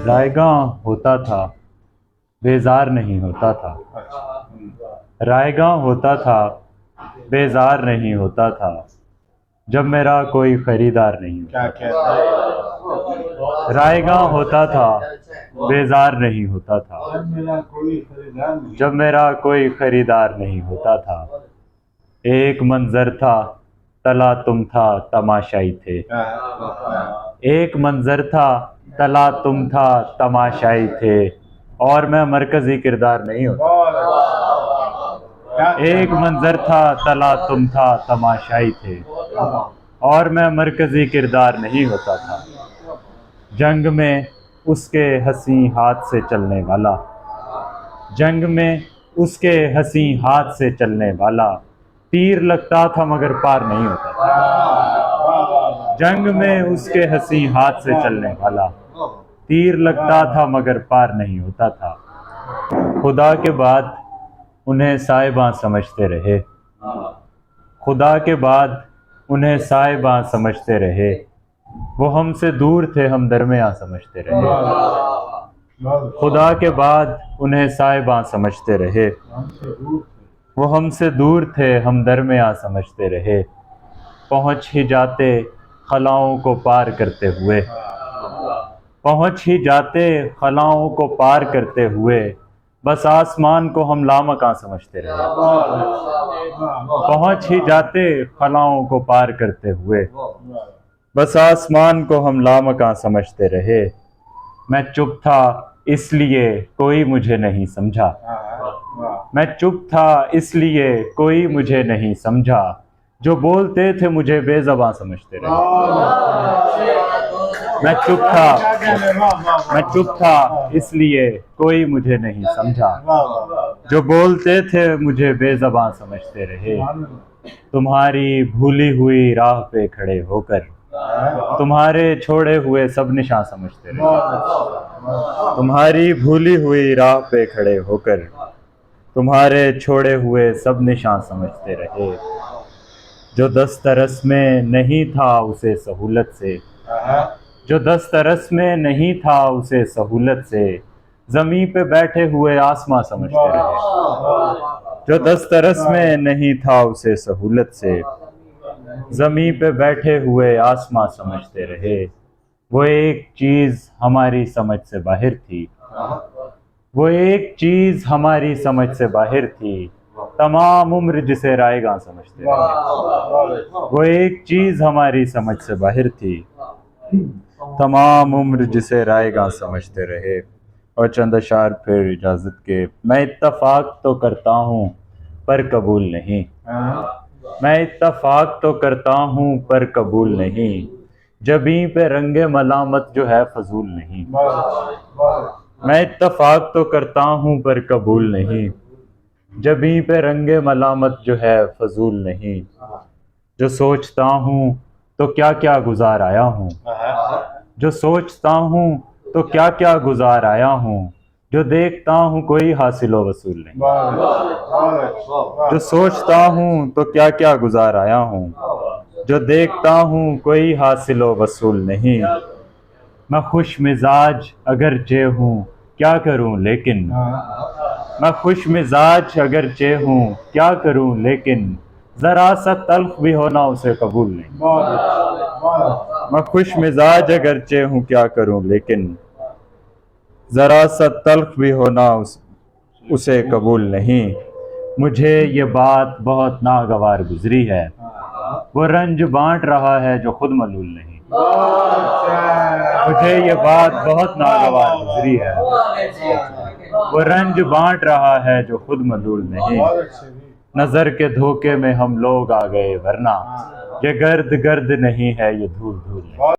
رائگاں ہوتا تھا بیزار نہیں ہوتا تھا، رائگاں ہوتا تھا بیزار نہیں ہوتا تھا، جب میرا کوئی خریدار نہیں ہوتا تھا۔ رائگاں ہوتا تھا بیزار نہیں ہوتا تھا، جب میرا کوئی خریدار نہیں ہوتا تھا۔ ایک منظر تھا تلا تم تھا تماشائی تھے، ایک منظر تھا تلا تم تھا تماشائی تھے، اور میں مرکزی کردار نہیں ہوتا۔ ایک منظر تھا تلا تم تھا تماشائی تھے، اور میں مرکزی کردار نہیں ہوتا تھا۔ جنگ میں اس کے حسین ہاتھ سے چلنے والا، جنگ میں اس کے حسین ہاتھ سے چلنے والا، تیر لگتا تھا مگر پار نہیں ہوتا تھا۔ جنگ میں اس کے حسین ہاتھ سے چلنے والا، تیر لگتا تھا مگر پار نہیں ہوتا تھا۔ خدا کے بعد انہیں صاحباں سمجھتے رہے، خدا کے بعد انہیں صاحباں سمجھتے رہے، وہ ہم سے دور تھے ہم درمیاں سمجھتے رہے۔ خدا کے بعد انہیں صاحباں سمجھتے رہے، وہ ہم سے دور تھے ہم درمیاں سمجھتے رہے۔ پہنچ ہی جاتے خلاؤں کو پار کرتے ہوئے، پہنچ ہی جاتے خلاؤں کو پار کرتے ہوئے، بس آسمان کو ہم لامکاں سمجھتے رہے۔ پہنچ ہی جاتے خلاؤں کو پار کرتے ہوئے، بس آسمان کو ہم لامکاں سمجھتے رہے۔ میں چپ تھا اس لیے کوئی مجھے نہیں سمجھا، میں چپ تھا اس لیے کوئی مجھے نہیں سمجھا، جو بولتے تھے مجھے بے زباں سمجھتے رہے۔ میں چپ تھا اس لیے کوئی مجھے نہیں سمجھا، جو بولتے تھے مجھے بے زباں سمجھتے رہے۔ تمہاری بھولی ہوئی راہ پہ کھڑے ہو کر تمہارے چھوڑے ہوئے سب نشاں سمجھتے رہے۔ تمہاری بھولی ہوئی راہ پہ کھڑے ہو کر تمہارے چھوڑے ہوئے سب نشاں سمجھتے رہے۔ جو دسترس میں نہیں تھا اسے سہولت سے، جو دسترس میں نہیں تھا اسے سہولت سے، زمیں پہ بیٹھے ہوئے آسماں سمجھتے رہے۔ جو دسترس میں نہیں تھا اسے سہولت سے، زمیں پہ بیٹھے ہوئے آسماں سمجھتے رہے۔ وہ ایک چیز ہماری سمجھ سے باہر تھی، وہ ایک چیز ہماری سمجھ سے باہر تھی، تمام عمر جسے رائگاں سمجھتے رہے۔ وہ ایک چیز ہماری سمجھ سے باہر تھی، تمام عمر جسے رائگاں سمجھتے رہے۔ اور چند اشعار پھر اجازت کے۔ میں اتفاق تو کرتا ہوں پر قبول نہیں، میں اتفاق تو کرتا ہوں پر قبول نہیں، جبیں پہ رنگ ملامت جو ہے فضول نہیں۔ میں اتفاق تو کرتا ہوں پر قبول نہیں، جبیں پہ رنگ ملامت جو ہے فضول نہیں۔ جو سوچتا ہوں تو کیا کیا گزار آیا ہوں، جو سوچتا ہوں تو کیا کیا گزار آیا ہوں، جو دیکھتا ہوں کوئی حاصل و وصول نہیں۔ جو سوچتا ہوں تو کیا کیا گزار آیا ہوں، جو دیکھتا ہوں کوئی حاصل و وصول نہیں۔ میں خوش مزاج اگرچہ ہوں کیا کروں لیکن، میں خوش مزاج اگرچہ ہوں کیا کروں لیکن، ذرا سا تلخ بھی ہونا اسے قبول نہیں۔ میں خوش مزاج اگرچہ ہوں کیا کروں لیکن، ذرا سا تلخ بھی ہونا اسے قبول نہیں۔ مجھے یہ بات بہت ناگوار گزری ہے، وہ رنج بانٹ رہا ہے جو خود ملول نہیں۔ مجھے یہ بات بہت ناگوار گزری ہے، وہ رنج بانٹ رہا ہے جو خود ملول نہیں۔ نظر کے دھوکے میں ہم لوگ آ گئے ورنہ، یہ گرد گرد نہیں ہے یہ دھول دھول نہیں۔